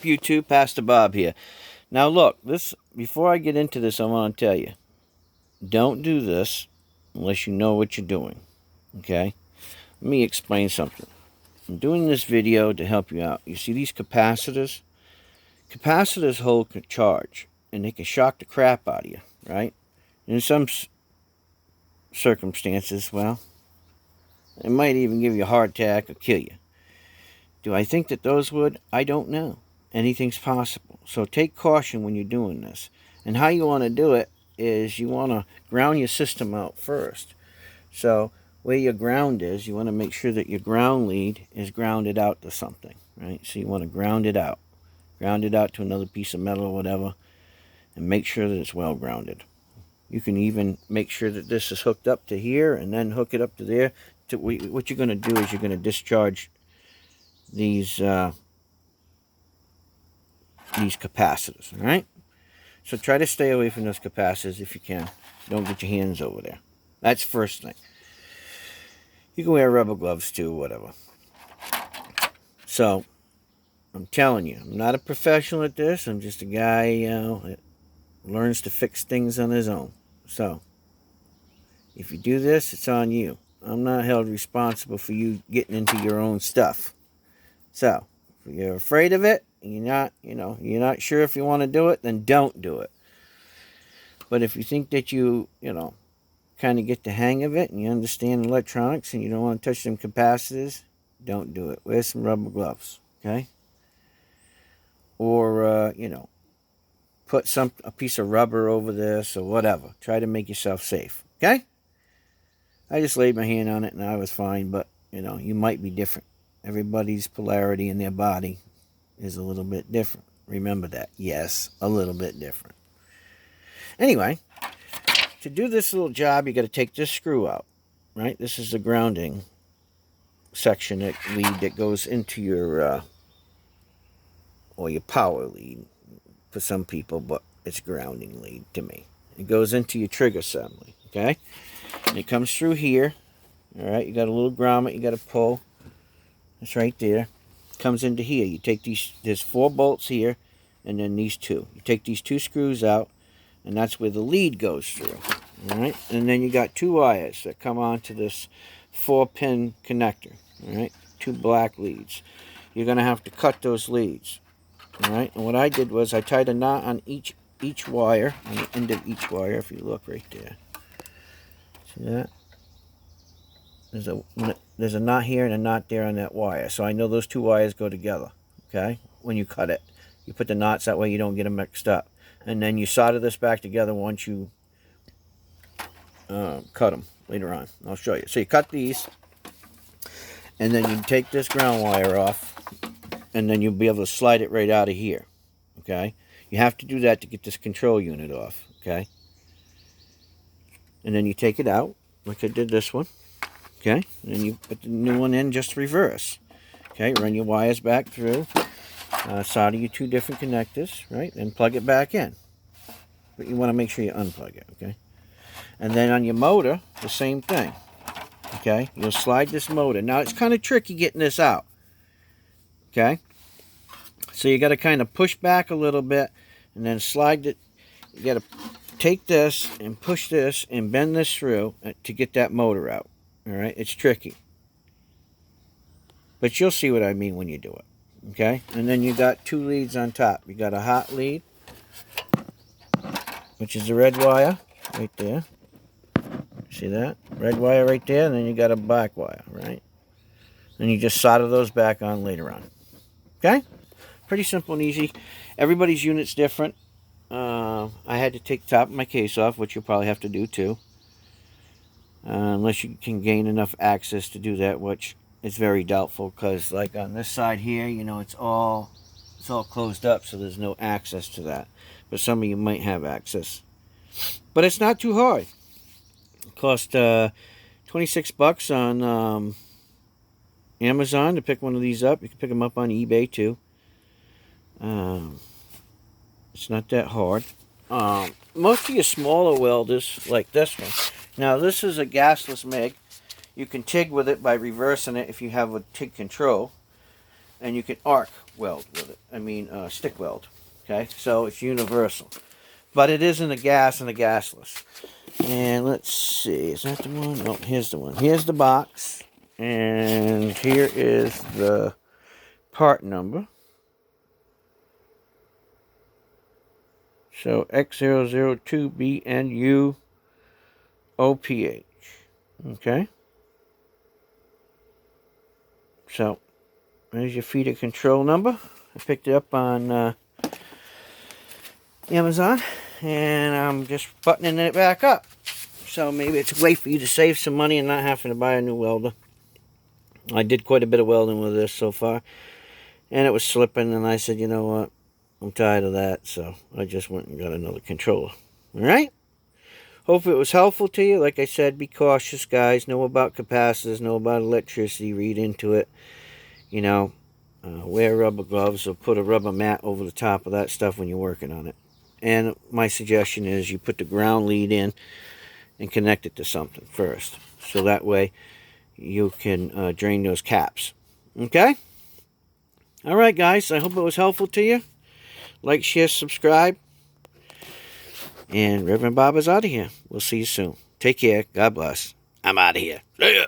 YouTube, Pastor Bob here. Now look, before I get into this, I want to tell you, don't do this unless you know what you're doing. Okay? Let me explain something. I'm doing this video to help you out. You see these capacitors? Capacitors hold charge, and they can shock the crap out of you, right? In some circumstances, well, it might even give you a heart attack or kill you. Do I think that those would? I don't know. Anything's possible. So take caution when you're doing this. And how you want to do it is you want to ground your system out first. So where your ground is, you want to make sure that your ground lead is grounded out to something, right? So you want to ground it out. Ground it out to another piece of metal or whatever, and make sure that it's well grounded. You can even make sure that this is hooked up to here and then hook it up to there. What you're going to do is you're going to discharge these capacitors, all right? So try to stay away from those capacitors if you can. Don't get your hands over there. That's first thing. You can wear rubber gloves too, whatever. So, I'm telling you, I'm not a professional at this. I'm just a guy, that learns to fix things on his own. So, if you do this, it's on you. I'm not held responsible for you getting into your own stuff. So, if you're afraid of it, you're not sure if you want to do it, then don't do it. But if you think that you kind of get the hang of it and you understand electronics and you don't want to touch them capacitors, don't do it. Wear some rubber gloves, okay? Or, put a piece of rubber over this or whatever. Try to make yourself safe, okay? I just laid my hand on it and I was fine, but, you might be different. Everybody's polarity in their body is a little bit different. Remember that. Yes, a little bit different. Anyway, to do this little job, you got to take this screw out, right? This is the grounding section lead that goes into your power lead for some people, but it's grounding lead to me. It goes into your trigger assembly, okay? And it comes through here. All right, you got a little grommet you got to pull. It's right there. Comes into here. You take there's 4 bolts here, and then these 2. You take these 2 screws out, and that's where the lead goes through. All right, and then you got 2 wires that come onto this 4-pin connector. All right, 2 black leads. You're gonna have to cut those leads. All right, and what I did was I tied a knot on each wire, on the end of each wire. If you look right there, see that? There's a knot here and a knot there on that wire. So I know those 2 wires go together, okay? When you cut it. You put the knots that way you don't get them mixed up. And then you solder this back together once you cut them later on. I'll show you. So you cut these, and then you take this ground wire off, and then you'll be able to slide it right out of here, okay? You have to do that to get this control unit off, okay? And then you take it out, like I did this one. Okay, and then you put the new one in just reverse. Okay, run your wires back through, solder your 2 different connectors, right, and plug it back in. But you want to make sure you unplug it, okay? And then on your motor, the same thing. Okay, you'll slide this motor. Now, it's kind of tricky getting this out. Okay, so you got to kind of push back a little bit and then slide it. You got to take this and push this and bend this through to get that motor out. All right, it's tricky, but you'll see what I mean when you do it, okay? And then you got 2 leads on top. You got a hot lead, which is the red wire right there. See that? Red wire right there, and then you got a black wire, right? And you just solder those back on later on, okay? Pretty simple and easy. Everybody's unit's different. I had to take the top of my case off, which you'll probably have to do too. Unless you can gain enough access to do that, which is very doubtful, because like on this side here, it's all closed up, so there's no access to that. But some of you might have access. But it's not too hard. It cost $26 on Amazon to pick one of these up. You can pick them up on eBay too. It's not that hard. Most of your smaller welders, like this one. Now, this is a gasless MIG. You can TIG with it by reversing it if you have a TIG control. and you can arc weld with it. I mean, stick weld. Okay, so it's universal. But it isn't a gas and a gasless. And let's see, is that the one? Oh, here's the one. Here's the box. And here is the part number. So X002BNUOPH. Okay. So there's your feeder control number. I picked it up on Amazon, and I'm just buttoning it back up. So maybe it's a way for you to save some money and not having to buy a new welder. I did quite a bit of welding with this so far, and it was slipping, and I said, you know what, I'm tired of that, so I just went and got another controller. Alright? Hope it was helpful to you. Like I said, be cautious, guys. Know about capacitors, know about electricity, read into it. You know, wear rubber gloves or put a rubber mat over the top of that stuff when you're working on it. And my suggestion is you put the ground lead in and connect it to something first. So that way you can drain those caps. Okay? Alright, guys. I hope it was helpful to you. Like, share, subscribe. And Reverend Bob is out of here. We'll see you soon. Take care. God bless. I'm out of here. See ya.